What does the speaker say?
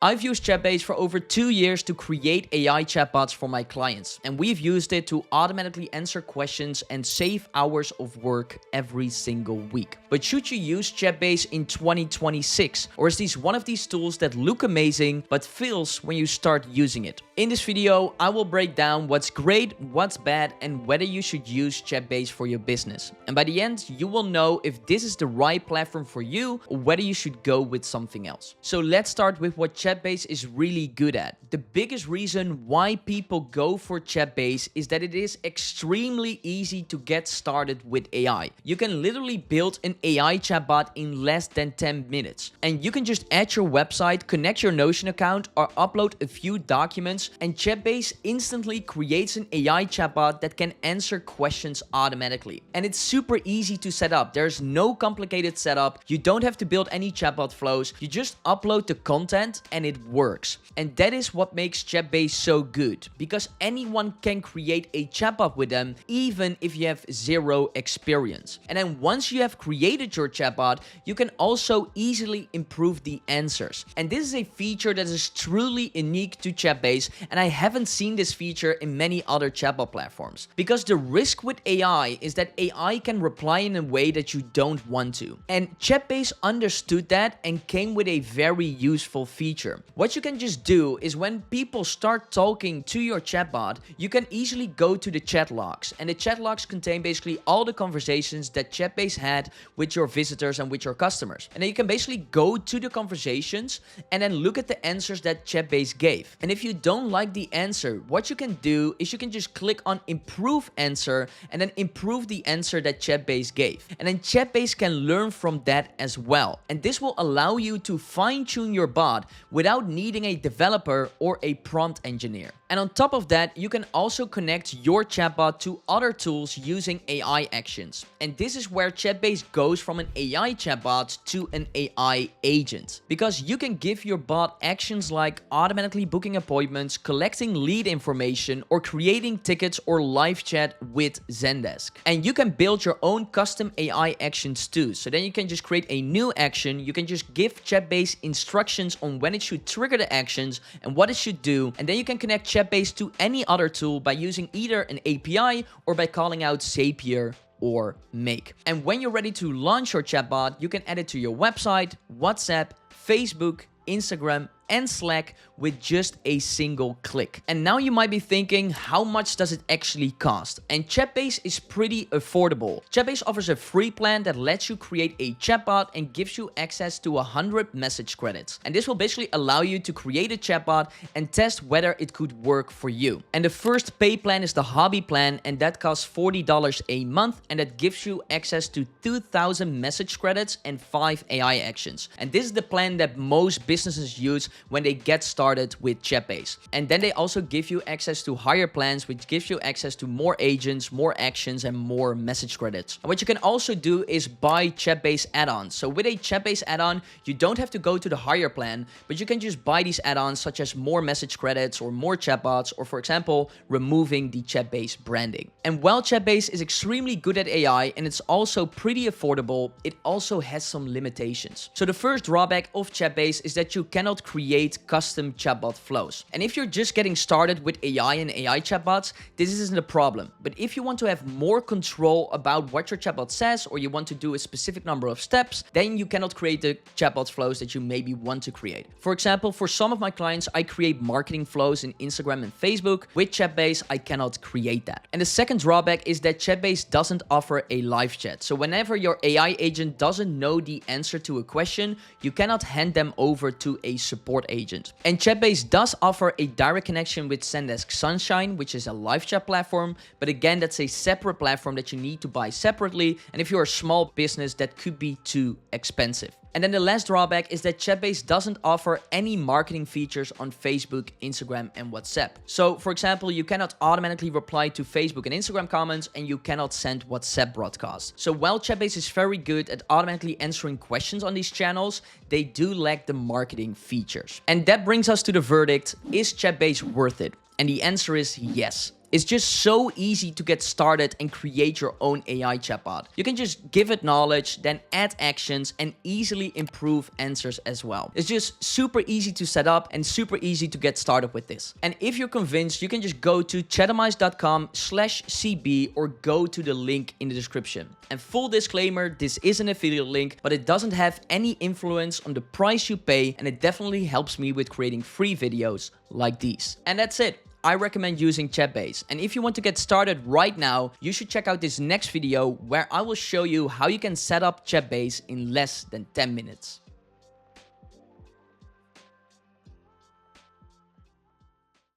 I've used Chatbase for over 2 years to create AI chatbots for my clients, and we've used it to automatically answer questions and save hours of work every single week. But should you use Chatbase in 2026, or is this one of these tools that look amazing but fails when you start using it? In this video, I will break down what's great, what's bad, and whether you should use Chatbase for your business. And by the end, you will know if this is the right platform for you or whether you should go with something else. So let's start with what Chatbase is really good at. The biggest reason why people go for Chatbase is that it is extremely easy to get started with AI. You can literally build an AI chatbot in less than 10 minutes. And you can just add your website, connect your Notion account, or upload a few documents, and Chatbase instantly creates an AI chatbot that can answer questions automatically. And it's super easy to set up. There's no complicated setup. You don't have to build any chatbot flows. You just upload the content and it works. And that is what makes Chatbase so good, because anyone can create a chatbot with them even if you have zero experience. And then once you have created your chatbot, you can also easily improve the answers. And this is a feature that is truly unique to Chatbase, and I haven't seen this feature in many other chatbot platforms. Because the risk with AI is that AI can reply in a way that you don't want to. And Chatbase understood that and came with a very useful feature. What you can just do is when people start talking to your chatbot, you can easily go to the chat logs. And the chat logs contain basically all the conversations that Chatbase had with your visitors and with your customers. And then you can basically go to the conversations and then look at the answers that Chatbase gave. And if you don't like the answer, what you can do is you can just click on improve answer and then improve the answer that Chatbase gave. And then Chatbase can learn from that as well. And this will allow you to fine-tune your bot without needing a developer or a prompt engineer. And on top of that, you can also connect your chatbot to other tools using AI actions. And this is where Chatbase goes from an AI chatbot to an AI agent. Because you can give your bot actions like automatically booking appointments, collecting lead information, or creating tickets or live chat with Zendesk. And you can build your own custom AI actions too. So then you can just create a new action. You can just give Chatbase instructions on when it should trigger the actions and what it should do. And then you can connect Chatbase to any other tool by using either an API or by calling out Zapier or Make. And when you're ready to launch your chatbot, you can add it to your website, WhatsApp, Facebook, Instagram, and Slack with just a single click. And now you might be thinking, how much does it actually cost? And Chatbase is pretty affordable. Chatbase offers a free plan that lets you create a chatbot and gives you access to 100 message credits. And this will basically allow you to create a chatbot and test whether it could work for you. And the first pay plan is the hobby plan, and that costs $40 a month, and that gives you access to 2,000 message credits and 5 AI actions. And this is the plan that most businesses use when they get started with Chatbase. And then they also give you access to higher plans, which gives you access to more agents, more actions, and more message credits. And what you can also do is buy Chatbase add-ons. So with a Chatbase add-on, you don't have to go to the higher plan, but you can just buy these add-ons such as more message credits or more chatbots, or for example, removing the Chatbase branding. And while Chatbase is extremely good at AI and it's also pretty affordable, it also has some limitations. So the first drawback of Chatbase is that you cannot create custom chatbot flows. And if you're just getting started with AI and AI chatbots, this isn't a problem. But if you want to have more control about what your chatbot says, or you want to do a specific number of steps, then you cannot create the chatbot flows that you maybe want to create. For example, for some of my clients, I create marketing flows in Instagram and Facebook. With Chatbase, I cannot create that. And the second drawback is that Chatbase doesn't offer a live chat. So whenever your AI agent doesn't know the answer to a question, you cannot hand them over to a support agent. And Chatbase does offer a direct connection with Zendesk Sunshine, which is a live chat platform, but again, that's a separate platform that you need to buy separately, and if you're a small business, that could be too expensive. And then the last drawback is that Chatbase doesn't offer any marketing features on Facebook, Instagram, and WhatsApp. So for example, you cannot automatically reply to Facebook and Instagram comments, and you cannot send WhatsApp broadcasts. So while Chatbase is very good at automatically answering questions on these channels, they do lack the marketing features. And that brings us to the verdict: is Chatbase worth it? And the answer is yes. It's just so easy to get started and create your own AI chatbot. You can just give it knowledge, then add actions and easily improve answers as well. It's just super easy to set up and super easy to get started with this. And if you're convinced, you can just go to chatbase.com/CB or go to the link in the description. And full disclaimer, this is an affiliate link, but it doesn't have any influence on the price you pay, and it definitely helps me with creating free videos like these. And that's it. I recommend using Chatbase, and if you want to get started right now, you should check out this next video where I will show you how you can set up Chatbase in less than 10 minutes.